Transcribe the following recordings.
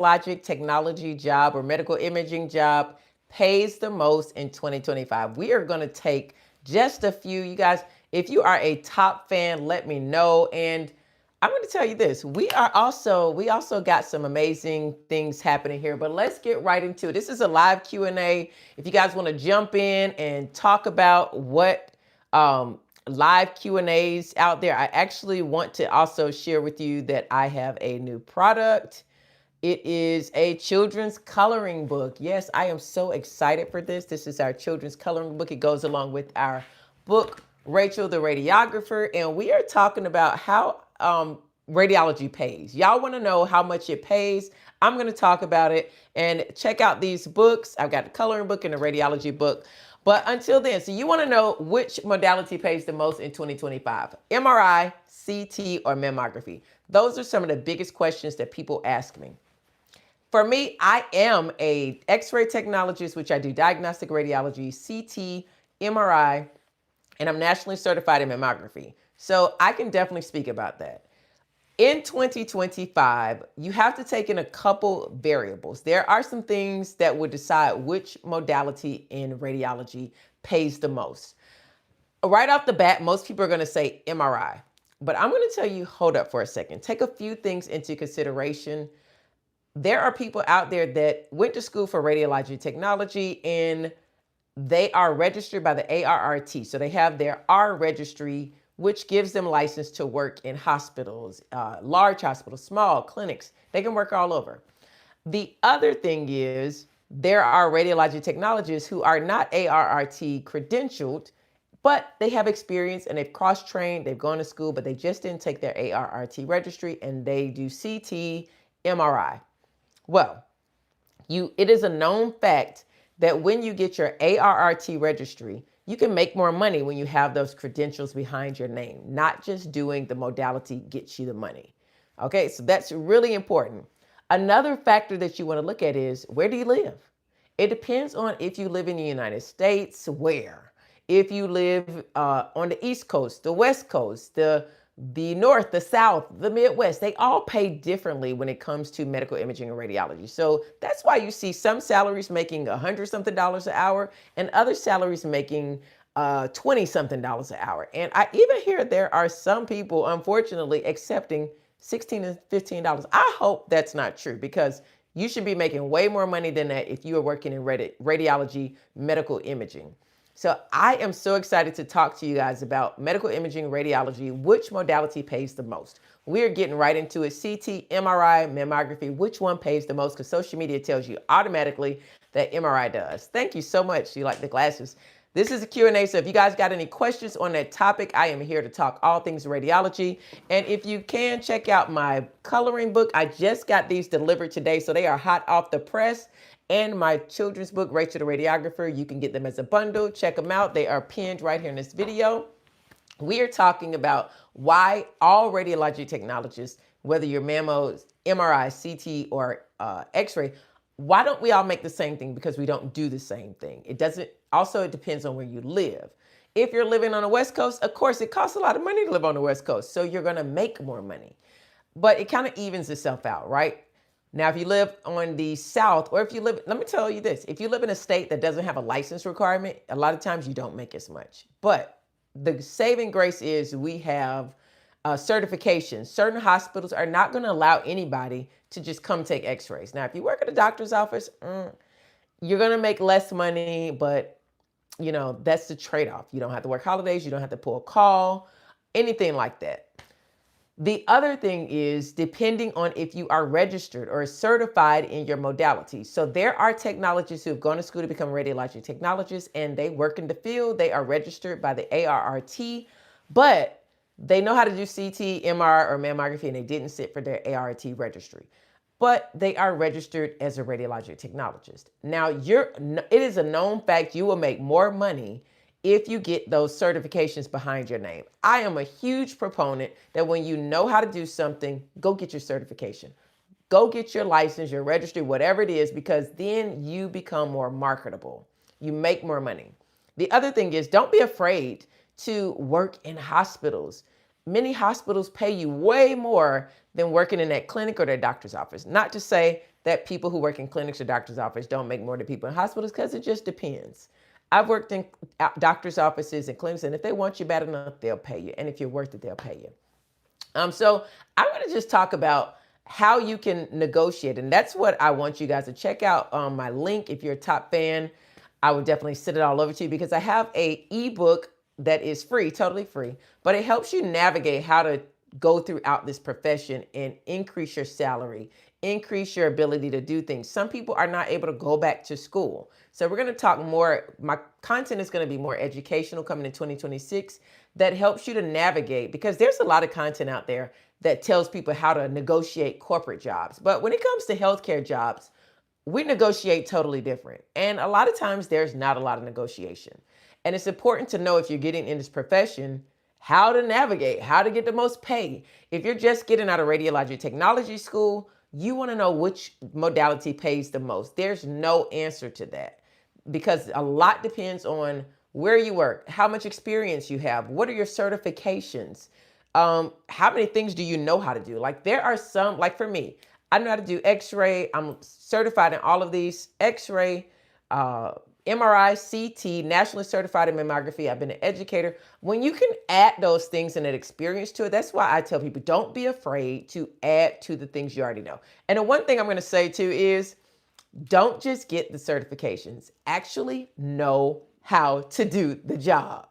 radiologic technology job or medical imaging job pays the most in 2025? We are going to take just a few. You guys, if you are a top fan, let me know. And I'm going to tell you this. We also got some amazing things happening here, but let's get right into it. This is a live Q&A. If you guys want to jump in and talk about what live Q&As out there, I actually want to also share with you that I have a new product. It is a children's coloring book. Yes, I am so excited for this. This is our children's coloring book. It goes along with our book, Rachel the Radiographer, and we are talking about how radiology pays. Y'all want to know how much it pays? I'm going to talk about it, and check out these books. I've got the coloring book and the radiology book. But until then, so you want to know which modality pays the most in 2025, MRI, CT, or mammography? Those are some of the biggest questions that people ask me. For me, I am a X-ray technologist, which I do diagnostic radiology, CT, MRI, and I'm nationally certified in mammography. So I can definitely speak about that. In 2025, you have to take in a couple variables. There are some things that would decide which modality in radiology pays the most. Right off the bat, most people are going to say MRI. But I'm going to tell you, hold up for a second. Take a few things into consideration. There are people out there that went to school for radiology technology and they are registered by the ARRT. So they have their R registry, which gives them license to work in hospitals, large hospitals, small clinics. They can work all over. The other thing is there are radiology technologists who are not ARRT credentialed, but they have experience and they've cross-trained, they've gone to school, but they just didn't take their ARRT registry and they do CT, MRI. Well, it is a known fact that when you get your ARRT registry, you can make more money when you have those credentials behind your name, not just doing the modality gets you the money. Okay, so that's really important. Another factor that you want to look at is, where do you live? It depends on if you live in the United States, where. If you live on the East Coast, the West Coast, the North, the South, the Midwest, they all pay differently when it comes to medical imaging and radiology. So that's why you see some salaries making $100-something an hour and other salaries making $20-something an hour. And I even hear there are some people, unfortunately, accepting $16 and $15. I hope that's not true, because you should be making way more money than that if you are working in radiology medical imaging. So I am so excited to talk to you guys about medical imaging, radiology, which modality pays the most. We're getting right into it. CT, MRI, mammography, which one pays the most? Because social media tells you automatically that MRI does. Thank you so much. You like the glasses. This is a Q&A, so if you guys got any questions on that topic, I am here to talk all things radiology. And if you can, check out my coloring book. I just got these delivered today, so they are hot off the press. And my children's book, Rachel the Radiographer, you can get them as a bundle. Check them out. They are pinned right here in this video. We are talking about why all radiology technologists, whether you're mammo, MRI, CT, or X-ray, why don't we all make the same thing? Because we don't do the same thing. It depends on where you live. If you're living on the West Coast, of course, it costs a lot of money to live on the West Coast. So you're going to make more money. But it kind of evens itself out, right? Now, if you live on the South, or if you live, let me tell you this, if you live in a state that doesn't have a license requirement, a lot of times you don't make as much. But the saving grace is we have certifications. Certain hospitals are not going to allow anybody to just come take x-rays. Now, if you work at a doctor's office, you're going to make less money, but you know, that's the trade-off. You don't have to work holidays. You don't have to pull a call, anything like that. The other thing is depending on if you are registered or certified in your modality. So there are technologists who have gone to school to become radiology technologists and they work in the field. They are registered by the ARRT, but they know how to do CT, MR, or mammography, and they didn't sit for their ARRT registry. But they are registered as a radiology technologist. Now, it is a known fact you will make more money if you get those certifications behind your name. I am a huge proponent that when you know how to do something, go get your certification. Go get your license, your registry, whatever it is, because then you become more marketable. You make more money. The other thing is, don't be afraid to work in hospitals. Many hospitals pay you way more than working in that clinic or their doctor's office. Not to say that people who work in clinics or doctor's office don't make more than people in hospitals, because it just depends. I've worked in doctor's offices and clinics, and if they want you bad enough, they'll pay you. And if you're worth it, they'll pay you. So I'm going to just talk about how you can negotiate. And that's what I want you guys to check out on my link. If you're a top fan, I would definitely send it all over to you, because I have a ebook that is free, totally free, but it helps you navigate how to go throughout this profession and increase your salary, increase your ability to do things. Some people are not able to go back to school. So we're going to talk more. My content is going to be more educational coming in 2026 that helps you to navigate, because there's a lot of content out there that tells people how to negotiate corporate jobs. But when it comes to healthcare jobs, we negotiate totally different. And a lot of times there's not a lot of negotiation. And it's important to know, if you're getting in this profession, how to navigate, how to get the most pay. If you're just getting out of radiology technology school, you want to know which modality pays the most. There's no answer to that, because a lot depends on where you work, how much experience you have, what are your certifications, how many things do you know how to do? Like, there are some, like for me, I know how to do x-ray. I'm certified in all of these: x-ray, MRI, CT, nationally certified in mammography. I've been an educator. When you can add those things and that experience to it, that's why I tell people, don't be afraid to add to the things you already know. And the one thing I'm going to say too is, don't just get the certifications. Actually know how to do the job.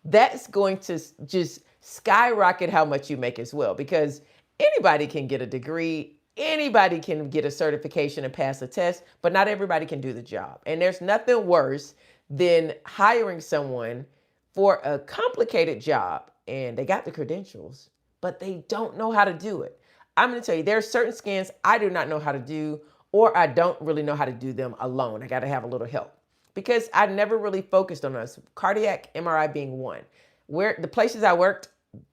That's going to just skyrocket how much you make as well, because anybody can get a degree. Anybody can get a certification and pass a test, but not everybody can do the job. And there's nothing worse than hiring someone for a complicated job and they got the credentials, but they don't know how to do it. I'm going to tell you, there are certain scans I do not know how to do, or I don't really know how to do them alone. I got to have a little help, because I never really focused on those. Cardiac MRI being one. Where the places I worked,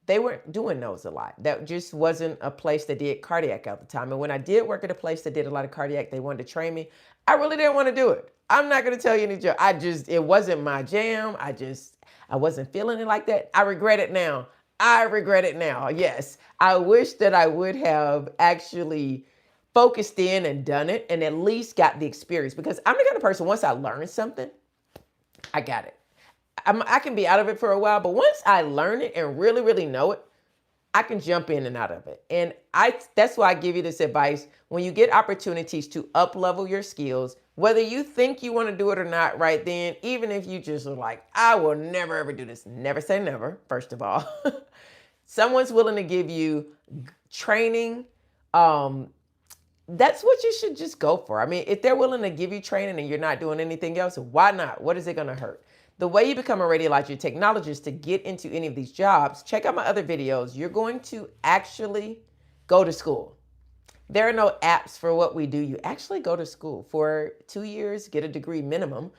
they weren't doing those a lot. That just wasn't a place that did cardiac at the time. And when I did work at a place that did a lot of cardiac, they wanted to train me. I really didn't want to do it. I'm not going to tell you any joke. It wasn't my jam. I wasn't feeling it like that. I regret it now. I regret it now. Yes. I wish that I would have actually focused in and done it, and at least got the experience, because I'm the kind of person, once I learn something, I got it. I can be out of it for a while, but once I learn it and really, really know it, I can jump in and out of it. And that's why I give you this advice. When you get opportunities to up-level your skills, whether you think you want to do it or not right then, even if you just are like, I will never, ever do this. Never say never, first of all. Someone's willing to give you training. That's what you should just go for. I mean, if they're willing to give you training and you're not doing anything else, why not? What is it going to hurt? The way you become a radiology technologist to get into any of these jobs, check out my other videos. You're going to actually go to school. There are no apps for what we do. You actually go to school for 2 years, get a degree minimum.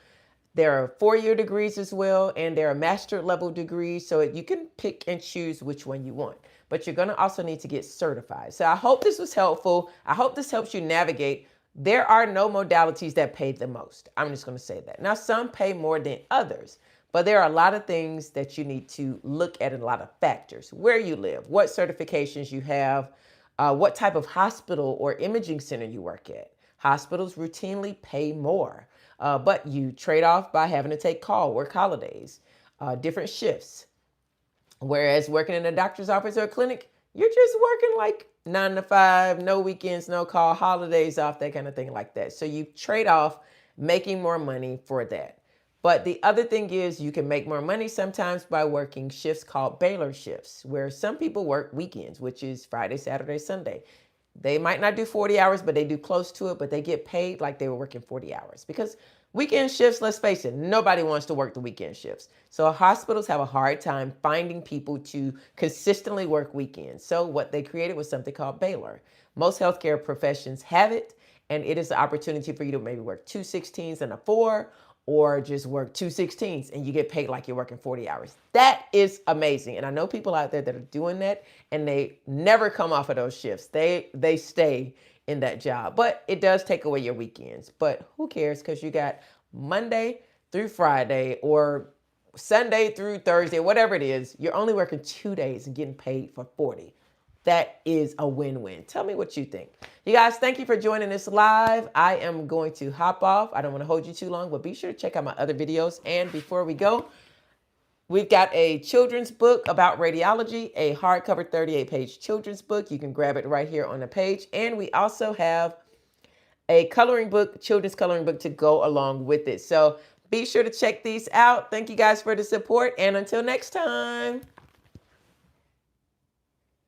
There are 4-year degrees as well, and there are master level degrees, so you can pick and choose which one you want. But you're going to also need to get certified. So I hope this was helpful. I hope this helps you navigate. There are no modalities that pay the most. I'm just going to say that. Now, some pay more than others, but there are a lot of things that you need to look at, and a lot of factors. Where you live, what certifications you have, what type of hospital or imaging center you work at. Hospitals routinely pay more, but you trade off by having to take call, work holidays, different shifts. Whereas working in a doctor's office or a clinic, you're just working like 9 to 5, no weekends, no call, holidays off, that kind of thing like that. So you trade off making more money for that. But the other thing is, you can make more money sometimes by working shifts called Baylor shifts, where some people work weekends, which is Friday, Saturday, Sunday. They might not do 40 hours, but they do close to it, but they get paid like they were working 40 hours. Because weekend shifts, let's face it, nobody wants to work the weekend shifts. So hospitals have a hard time finding people to consistently work weekends. So what they created was something called Baylor. Most healthcare professions have it, and it is an opportunity for you to maybe work 2 16s and a 4, or just work 2 16s and you get paid like you're working 40 hours. That is amazing. And I know people out there that are doing that, and they never come off of those shifts. They stay in that job, but it does take away your weekends. But who cares? Because you got Monday through Friday, or Sunday through Thursday, whatever it is. You're only working 2 days and getting paid for 40. that is a win-win. Tell me what you think. You guys, thank you for joining us live. I am going to hop off. I don't want to hold you too long, but be sure to check out my other videos. And before we go, we've got a children's book about radiology, a hardcover 38-page children's book. You can grab it right here on the page. And we also have a coloring book, children's coloring book to go along with it. So be sure to check these out. Thank you guys for the support. And until next time.